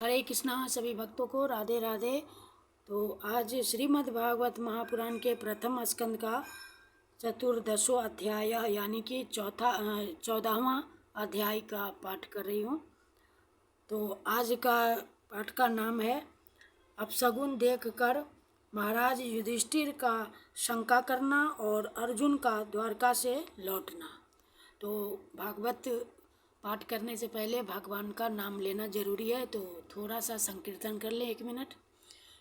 हरे कृष्णा सभी भक्तों को राधे राधे। तो आज श्रीमद् भागवत महापुराण के प्रथम स्कंद का चतुर्दशों अध्याय यानी कि 14वां अध्याय का पाठ कर रही हूँ। तो आज का पाठ का नाम है अपशगुन देखकर महाराज युधिष्ठिर का शंका करना और अर्जुन का द्वारका से लौटना। तो भागवत पाठ करने से पहले भगवान का नाम लेना जरूरी है, तो थोड़ा सा संकीर्तन कर लें 1 मिनट।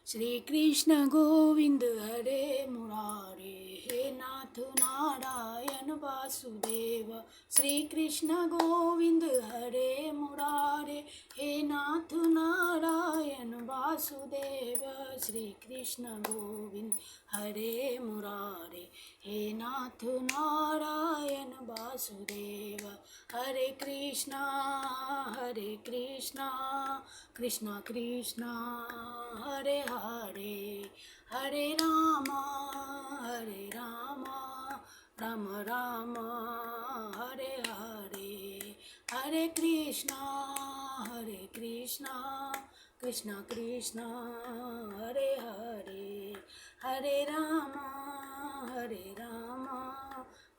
श्री कृष्ण गोविंद हरे मुरारे, हे नाथ नारायण वासुदेव। श्री कृष्ण गोविंद हरे मुरारे, हे नाथ नारायण वासुदेव। श्री कृष्ण गोविंद हरे मुरारे, हे नाथ नारायण वासुदेव। हरे कृष्णा कृष्णा कृष्णा हरे हरे, हरे रामा राम राम हरे हरे। हरे कृष्णा कृष्णा कृष्णा हरे हरे, हरे रामा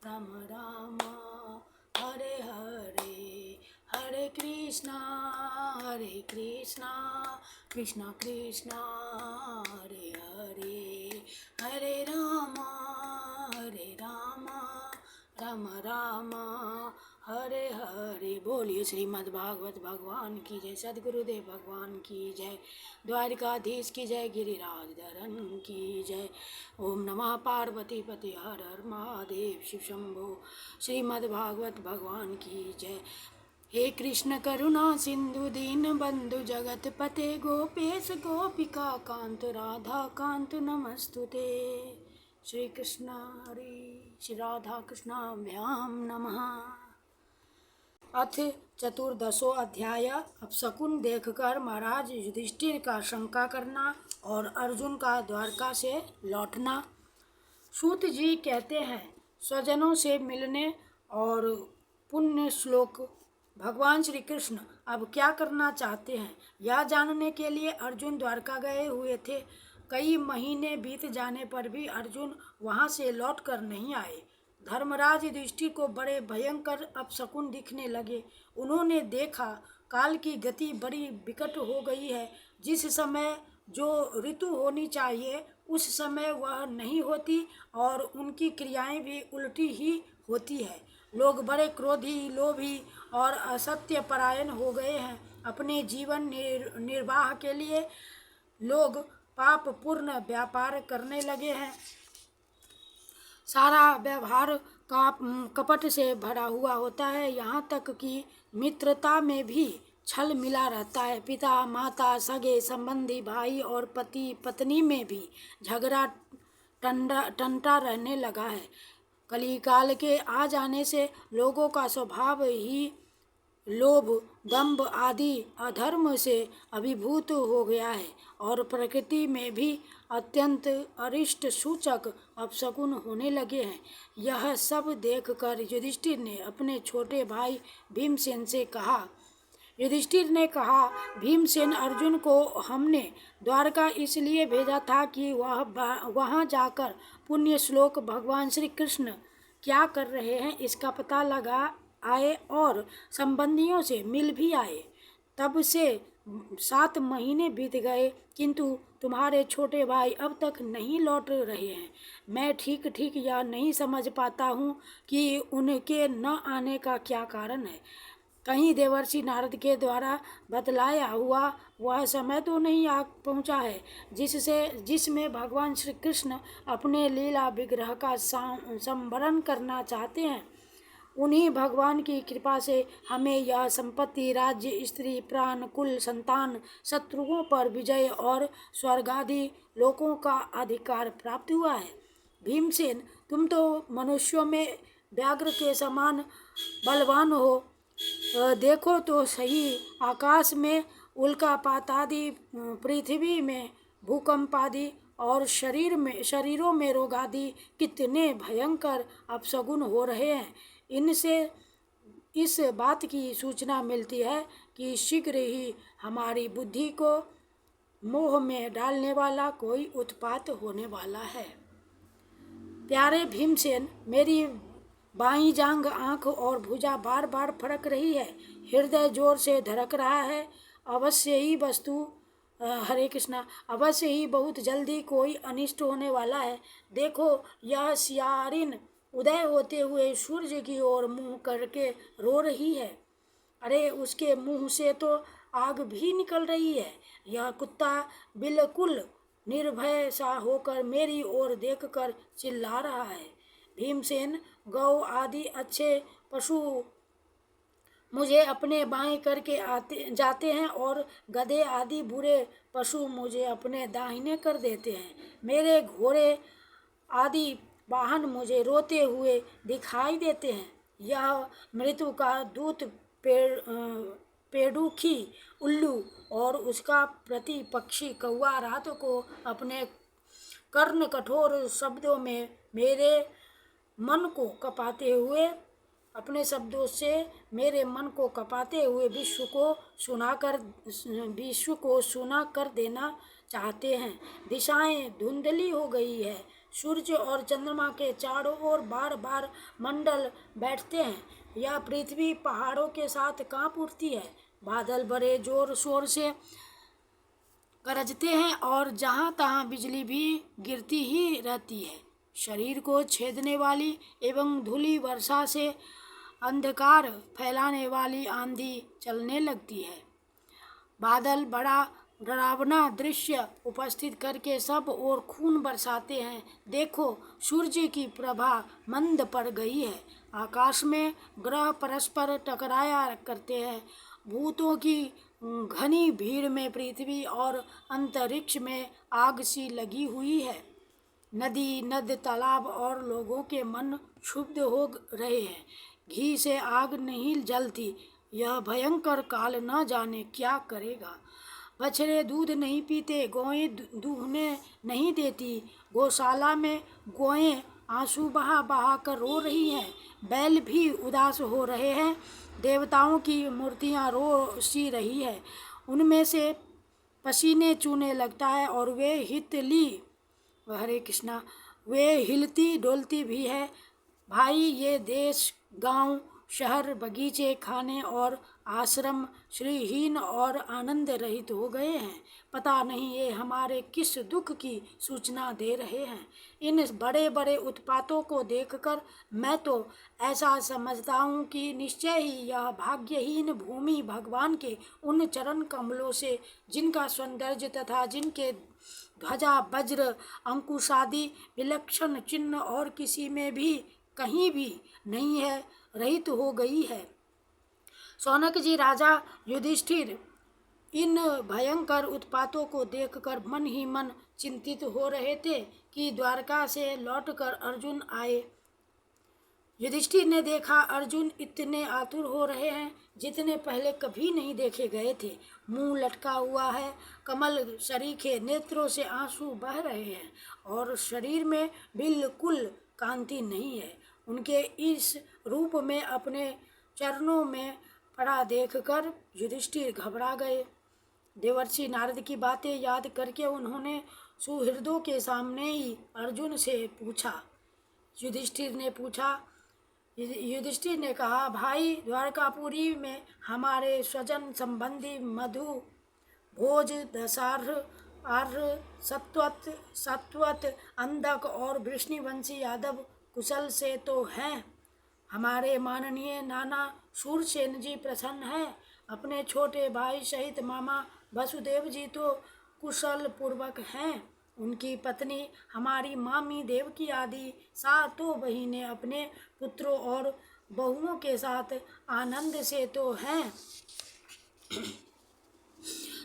राम राम हरे हरे। हरे कृष्णा कृष्णा कृष्णा हरे हरे, हरे रामा राम राम हरे हरे। बोलिए श्रीमद् भागवत भगवान की जय, सद्गुरुदेव भगवान की जय, द्वारिकाधीश की जय, गिरिराज धरन की जय। ओम नमः पार्वती पति हर हर महादेव शिव शंभो। श्रीमद् भागवत भगवान की जय। हे कृष्ण करुणा सिंधु दीन बंधु जगत पते, गोपेश गोपिका कांत राधा कांत नमस्तुते। श्री कृष्ण हरि श्री राधा कृष्णाभ्याम नमः। अथ चतुर्दशो अध्याय अपशकुन देखकर महाराज युधिष्ठिर का शंका करना और अर्जुन का द्वारका से लौटना। सूत जी कहते हैं, स्वजनों से मिलने और पुण्य श्लोक भगवान श्री कृष्ण अब क्या करना चाहते हैं, यह जानने के लिए अर्जुन द्वारका गए हुए थे। कई महीने बीत जाने पर भी अर्जुन वहां से लौट कर नहीं आए। धर्मराज युधिष्ठिर को बड़े भयंकर अपशकुन दिखने लगे। उन्होंने देखा काल की गति बड़ी विकट हो गई है। जिस समय जो ऋतु होनी चाहिए उस समय वह नहीं होती और उनकी क्रियाएं भी उल्टी ही होती है। लोग बड़े क्रोधी, लोभी और असत्य परायण हो गए हैं। अपने जीवन निर्वाह के लिए लोग पाप पूर्ण व्यापार करने लगे हैं। सारा व्यवहार का कपट से भरा हुआ होता है। यहाँ तक कि मित्रता में भी छल मिला रहता है। पिता माता, सगे संबंधी, भाई और पति पत्नी में भी झगड़ा टंटा रहने लगा है। कलिकाल के आ जाने से लोगों का स्वभाव ही लोभ, दंभ आदि अधर्म से अभिभूत हो गया है और प्रकृति में भी अत्यंत अरिष्ट सूचक अपशकुन होने लगे हैं। यह सब देखकर युधिष्ठिर ने अपने छोटे भाई भीमसेन से कहा। युधिष्ठिर ने कहा, भीमसेन, अर्जुन को हमने द्वारका इसलिए भेजा था कि वह वहां जाकर पुण्य श्लोक भगवान श्री कृष्ण क्या कर रहे हैं इसका पता लगा आए और संबंधियों से मिल भी आए। तब से 7 महीने बीत गए किंतु तुम्हारे छोटे भाई अब तक नहीं लौट रहे हैं। मैं ठीक यह नहीं समझ पाता हूँ कि उनके न आने का क्या कारण है। कहीं देवर्षि नारद के द्वारा बतलाया हुआ वह समय तो नहीं आ पहुँचा है जिसमें भगवान श्री कृष्ण अपने लीला विग्रह का संवरण करना चाहते हैं। उन्हीं भगवान की कृपा से हमें यह संपत्ति, राज्य, स्त्री, प्राण, कुल, संतान, शत्रुओं पर विजय और स्वर्गादि लोकों का अधिकार प्राप्त हुआ है। भीमसेन, तुम तो मनुष्यों में व्याघ्र के समान बलवान हो। देखो तो सही, आकाश में उल्कापात आदि, पृथ्वी में भूकंप आदि और शरीरों में रोग आदि कितने भयंकर अपशगुन हो रहे हैं। इस बात की सूचना मिलती है कि शीघ्र ही हमारी बुद्धि को मोह में डालने वाला कोई उत्पात होने वाला है। प्यारे भीमसेन, मेरी बाईं जांघ, आंख और भुजा बार बार फड़क रही है। हृदय जोर से धड़क रहा है। अवश्य ही हरे कृष्णा, अवश्य ही बहुत जल्दी कोई अनिष्ट होने वाला है। देखो, यह सियारिन उदय होते हुए सूर्य की ओर मुंह करके रो रही है। अरे, उसके मुंह से तो आग भी निकल रही है। यह कुत्ता बिल्कुल निर्भय सा होकर मेरी ओर देखकर चिल्ला रहा है। भीमसेन, गौ आदि अच्छे पशु मुझे अपने बाएं करके आते जाते हैं और गधे आदि बुरे पशु मुझे अपने दाहिने कर देते हैं। मेरे घोड़े आदि वाहन मुझे रोते हुए दिखाई देते हैं। यह मृत्यु का दूत पेड़ुखी उल्लू और उसका प्रतिपक्षी कौवा रात को अपने कर्ण कठोर शब्दों में मेरे मन को कपाते हुए अपने शब्दों से मेरे मन को कपाते हुए विश्व को सुना कर देना चाहते हैं। दिशाएं धुंधली हो गई है। सूर्य और चंद्रमा के चारों ओर बार बार मंडल बैठते हैं। यह पृथ्वी पहाड़ों के साथ कांप उठती है। बादल बड़े जोर शोर से गरजते हैं और जहाँ तहाँ बिजली भी गिरती ही रहती है। शरीर को छेदने वाली एवं धूली वर्षा से अंधकार फैलाने वाली आंधी चलने लगती है। बादल बड़ा डरावना दृश्य उपस्थित करके सब ओर खून बरसाते हैं। देखो, सूर्य की प्रभा मंद पड़ गई है। आकाश में ग्रह परस्पर टकराया करते हैं। भूतों की घनी भीड़ में पृथ्वी और अंतरिक्ष में आग सी लगी हुई है। नदी, नद, तालाब और लोगों के मन क्षुब्ध हो रहे हैं। घी से आग नहीं जलती। यह भयंकर काल न जाने क्या करेगा। बछड़े दूध नहीं पीते, गौएं दूहने नहीं देती। गौशाला में गौएं आंसू बहा बहा कर रो रही हैं। बैल भी उदास हो रहे हैं। देवताओं की मूर्तियां रो सी रही है। उनमें से पसीने चूने लगता है और हरे कृष्णा, वे हिलती डोलती भी है। भाई, ये देश, गांव, शहर, बगीचे, खाने और आश्रम श्रीहीन और आनंद रहित हो गए हैं। पता नहीं ये हमारे किस दुख की सूचना दे रहे हैं। इन बड़े बड़े उत्पातों को देखकर मैं तो ऐसा समझता हूँ कि निश्चय ही यह भाग्यहीन भूमि भगवान के उन चरण कमलों से, जिनका सौंदर्य तथा जिनके ध्वजा, वज्र, अंकुशादि विलक्षण चिन्ह और किसी में भी कहीं भी नहीं है, रहित हो गई है। शौनक जी, राजा युधिष्ठिर इन भयंकर उत्पातों को देखकर मन ही मन चिंतित हो रहे थे कि द्वारका से लौटकर अर्जुन आए। युधिष्ठिर ने देखा अर्जुन इतने आतुर हो रहे हैं जितने पहले कभी नहीं देखे गए थे। मुंह लटका हुआ है, कमल सरीखे नेत्रों से आंसू बह रहे हैं और शरीर में बिल्कुल कांति नहीं है। उनके इस रूप में अपने चरणों में पड़ा देखकर युधिष्ठिर घबरा गए। देवर्षि नारद की बातें याद करके उन्होंने सुहृदों के सामने ही अर्जुन से पूछा। युधिष्ठिर ने कहा, भाई, द्वारकापुरी में हमारे स्वजन संबंधी मधु, भोज, दशार्ह, आर्ह, सत्वत, अंधक और वृष्णिवंशी यादव कुशल से तो हैं। हमारे माननीय नाना शूरसेन जी प्रसन्न हैं। अपने छोटे भाई सहित मामा वसुदेव जी तो कुशल पूर्वक हैं। उनकी पत्नी हमारी मामी देवकी आदि सातों बहिनें अपने पुत्रों और बहुओं के साथ आनंद से तो हैं।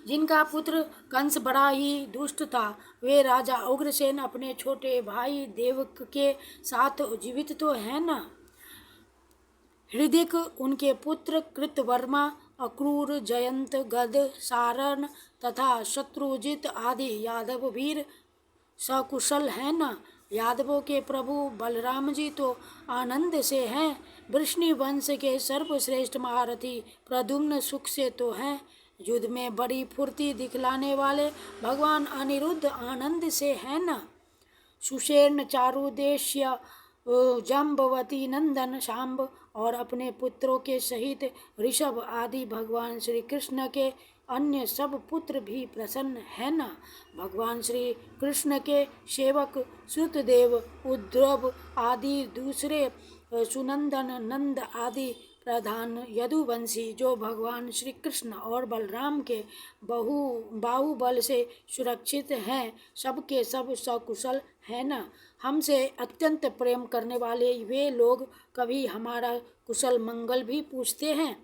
जिनका पुत्र कंस बड़ा ही दुष्ट था, वे राजा उग्रसेन अपने छोटे भाई देवक के साथ जीवित तो है न। हृदिक उनके पुत्र कृतवर्मा, अक्रूर, जयंत, गद, सारण तथा शत्रुजित आदि यादव वीर सकुशल है न। यादवों के प्रभु बलराम जी तो आनंद से हैं। वृष्णि वंश के सर्वश्रेष्ठ महारथी प्रद्युम्न सुख से तो हैं। युद्ध में बड़ी फुर्ती दिखलाने वाले भगवान अनिरुद्ध आनंद से है न। सुषेण चारुदेश्य जाम्बवती नंदन शाम्ब और अपने पुत्रों के सहित ऋषभ आदि भगवान श्री कृष्ण के अन्य सब पुत्र भी प्रसन्न है न। भगवान श्री कृष्ण के सेवक श्रुतदेव उद्धव आदि दूसरे सुनंदन नंद आदि प्रधान यदुवंशी जो भगवान श्री कृष्ण और बलराम के बाहुबल से सुरक्षित हैं, सबके सब सकुशल है न। हमसे अत्यंत प्रेम करने वाले वे लोग कभी हमारा कुशल मंगल भी पूछते हैं।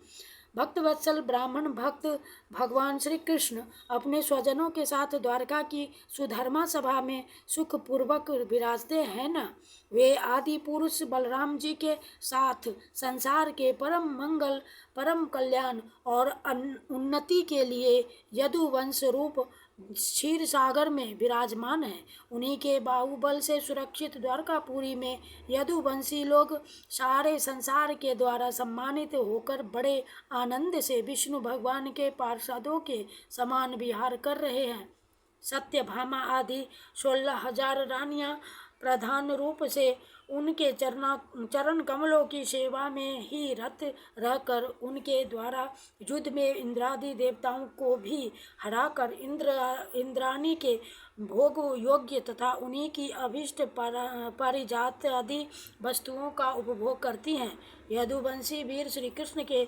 भक्तवत्सल ब्राह्मण भक्त भगवान श्री कृष्ण अपने स्वजनों के साथ द्वारका की सुधर्मा सभा में सुखपूर्वक विराजते हैं न। वे आदि पुरुष बलराम जी के साथ संसार के परम मंगल परम कल्याण और उन्नति के लिए यदुवंश रूप क्षीर सागर में विराजमान है। उन्हीं के बाहुबल से सुरक्षित द्वारकापुरी में यदुवंशी लोग सारे संसार के द्वारा सम्मानित होकर बड़े आनंद से विष्णु भगवान के पार्षदों के समान विहार कर रहे हैं। सत्यभामा आदि 16,000 रानियां प्रधान रूप से उनके चरण कमलों की सेवा में ही रत रहकर उनके द्वारा युद्ध में इंद्रादि देवताओं को भी हराकर इंद्राणी के भोग योग्य तथा उन्हीं की अभिष्ट पारिजात आदि वस्तुओं का उपभोग करती हैं। यदुवंशी वीर श्री कृष्ण के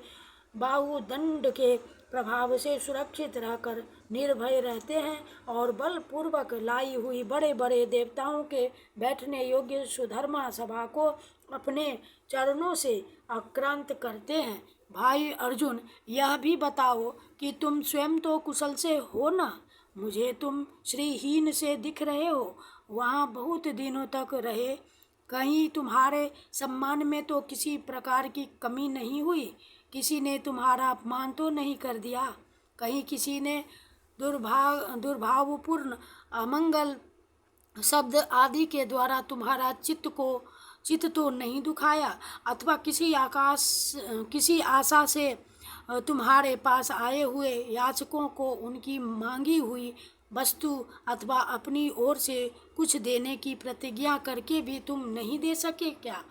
बाहुदंड के प्रभाव से सुरक्षित रहकर निर्भय रहते हैं और बलपूर्वक लाई हुई बड़े बड़े देवताओं के बैठने योग्य सुधर्मा सभा को अपने चरणों से आक्रांत करते हैं। भाई अर्जुन, यह भी बताओ कि तुम स्वयं तो कुशल से हो ना? मुझे तुम श्रीहीन से दिख रहे हो। वहाँ बहुत दिनों तक रहे, कहीं तुम्हारे सम्मान में तो किसी प्रकार की कमी नहीं हुई? किसी ने तुम्हारा अपमान तो नहीं कर दिया? कहीं किसी ने दुर्भावपूर्ण अमंगल शब्द आदि के द्वारा तुम्हारा चित्त तो नहीं दुखाया? अथवा किसी आशा से तुम्हारे पास आए हुए याचकों को उनकी मांगी हुई वस्तु अथवा अपनी ओर से कुछ देने की प्रतिज्ञा करके भी तुम नहीं दे सके क्या?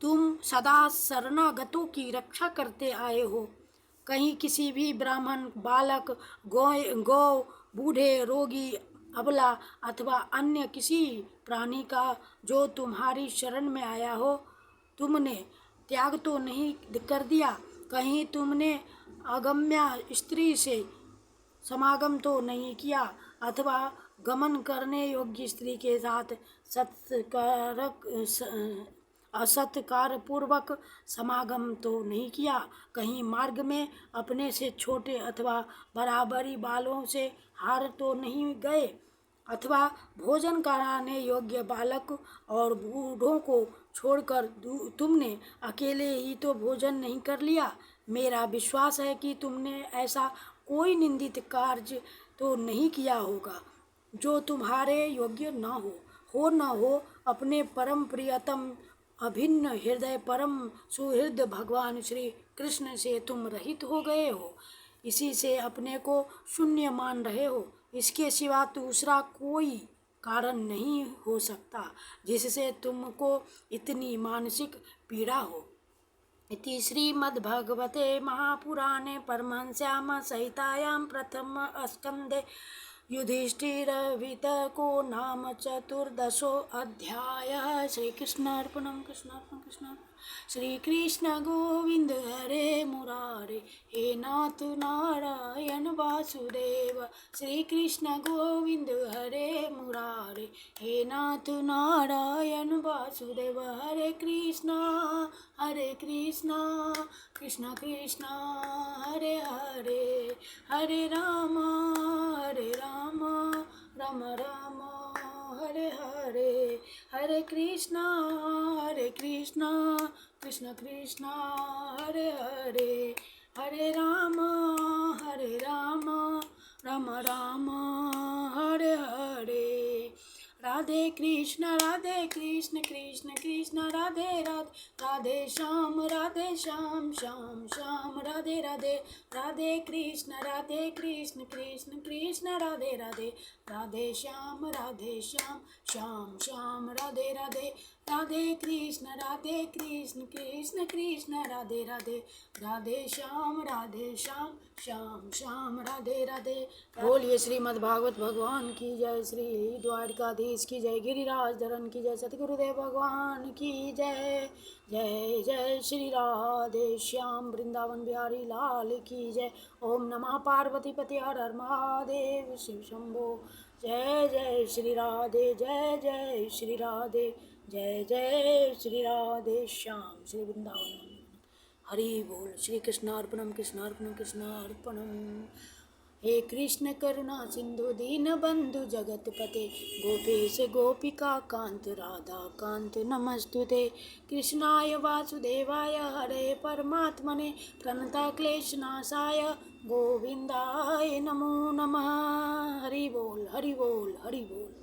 तुम सदा शरणागतों की रक्षा करते आए हो। कहीं किसी भी ब्राह्मण, बालक, गौ, बूढ़े, रोगी, अबला अथवा अन्य किसी प्राणी का जो तुम्हारी शरण में आया हो, तुमने त्याग तो नहीं कर दिया? कहीं तुमने अगम्या स्त्री से समागम तो नहीं किया अथवा गमन करने योग्य स्त्री के साथ असत्कार पूर्वक समागम तो नहीं किया? कहीं मार्ग में अपने से छोटे अथवा बराबरी वालों से हार तो नहीं गए? अथवा भोजन कराने योग्य बालक और बूढ़ों को छोड़कर तुमने अकेले ही तो भोजन नहीं कर लिया? मेरा विश्वास है कि तुमने ऐसा कोई निंदित कार्य तो नहीं किया होगा जो तुम्हारे योग्य न हो। अपने परम प्रियतम अभिन्न हृदय परम सुहृद भगवान श्री कृष्ण से तुम रहित हो गए हो। इसी से अपने को शून्य मान रहे हो। इसके सिवा दूसरा कोई कारण नहीं हो सकता जिससे तुमको इतनी मानसिक पीड़ा हो। इति श्रीमद्भगवते महापुराणे परमहंस्यां संहितायां प्रथम स्कंदे युधिष्ठिरवितको नाम 14 अध्यायः। श्रीकृष्णार्पणं कृष्णार्पणं। श्रीकृष्ण गोविंद हरे मुरारे, हे नाथ नारायण वासुदेव। श्रीकृष्ण गोविंद हरे मुरारे, हे नाथ नारायण वासुदेव। हरे कृष्णा कृष्ण कृष्ण हरे हरे, हरे राम राम राम हरे हरे। हरे कृष्णा कृष्ण कृष्ण हरे हरे, हरे राम राम राम हरे हरे। राधे कृष्ण कृष्ण कृष्ण राधे राधे, राधे श्याम श्याम श्याम राधे राधे, राधे कृष्ण कृष्ण कृष्ण राधे राधे, राधे श्याम श्याम श्याम राधे राधे, राधे कृष्ण कृष्ण कृष्ण राधे राधे, राधे श्याम श्याम श्याम राधे राधे। बोलिए श्रीमद् भागवत भगवान की जय, श्री द्वारकाधीश की जय, गिरिराज धरन की जय, सतगुरुदेव भगवान की जय। जय जय श्री राधे श्याम, वृंदावन बिहारी लाल की जय। ओम नमः पार्वती पति हर हर महादेव, शिव शंभो। जय जय श्री राधे, जय जय श्री राधे, जय जय श्री राधे श्याम, श्री वृंदावन। हरि बोल। श्री कृष्णार्पणम कृष्णार्पणम कृष्णार्पणम। हे कृष्ण करुणा सिंधु दीन बंधु जगतपते, गोपेश गोपिका कांत राधा कांत नमस्तुते। कृष्णाय वासुदेवाय हरे परमात्मने, प्रणता क्लेशनाशाय गोविंदाय नमो नमः। हरि बोल हरि बोल हरि बोल।